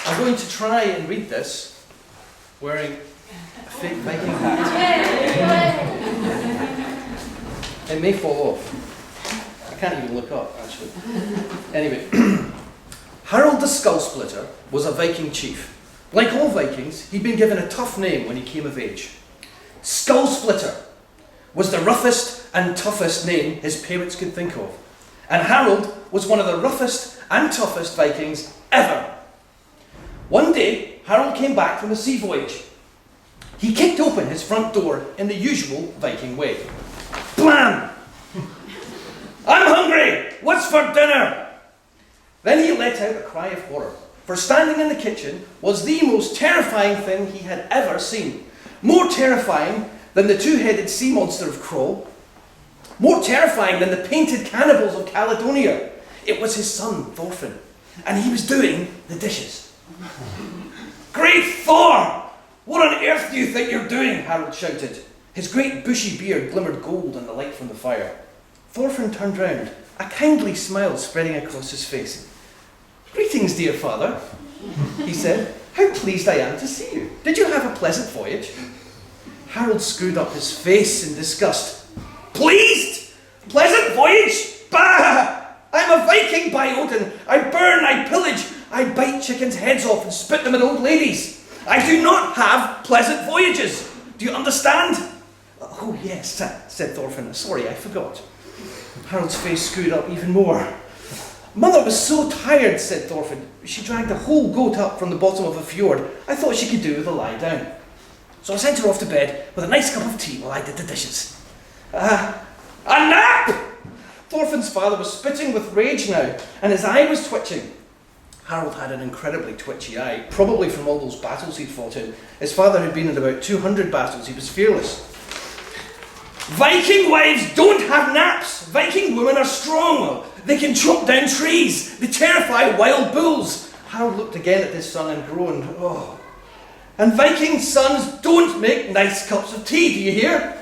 I'm going to try and read this wearing a fake Viking hat. It may fall off. I can't even look up, actually. Anyway, Harold the Skull Splitter was a Viking chief. Like all Vikings, he'd been given a tough name when he came of age. Skull Splitter was the roughest and toughest name his parents could think of. And Harold was one of the roughest and toughest Vikings ever. One day, Harold came back from a sea voyage. He kicked open his front door in the usual Viking way. Blam! I'm hungry! What's for dinner? Then he let out a cry of horror, for standing in the kitchen was the most terrifying thing he had ever seen. More terrifying than the two-headed sea monster of Kroll. More terrifying than the painted cannibals of Caledonia. It was his son, Thorfinn, and he was doing the dishes. Great Thor! What on earth do you think you're doing? Harold shouted. His great bushy beard glimmered gold in the light from the fire. Thorfinn turned round, a kindly smile spreading across his face. Greetings, dear father, he said. How pleased I am to see you. Did you have a pleasant voyage? Harold screwed up his face in disgust. Pleased? Pleasant voyage? Bah! I'm a Viking, by Odin. I burn, I pillage, I bite chickens' heads off and spit them at old ladies. I do not have pleasant voyages. Do you understand? Oh, yes, said Thorfinn. Sorry, I forgot. Harold's face screwed up even more. Mother was so tired, said Thorfinn. She dragged a whole goat up from the bottom of a fjord. I thought she could do with a lie down. So I sent her off to bed with a nice cup of tea while I did the dishes. A nap! Thorfinn's father was spitting with rage now, and his eye was twitching. Harold had an incredibly twitchy eye, probably from all those battles he'd fought in. His father had been in about 200 battles. He was fearless. Viking wives don't have naps. Viking women are strong. They can chop down trees. They terrify wild bulls. Harold looked again at his son and groaned. Oh. And Viking sons don't make nice cups of tea, do you hear?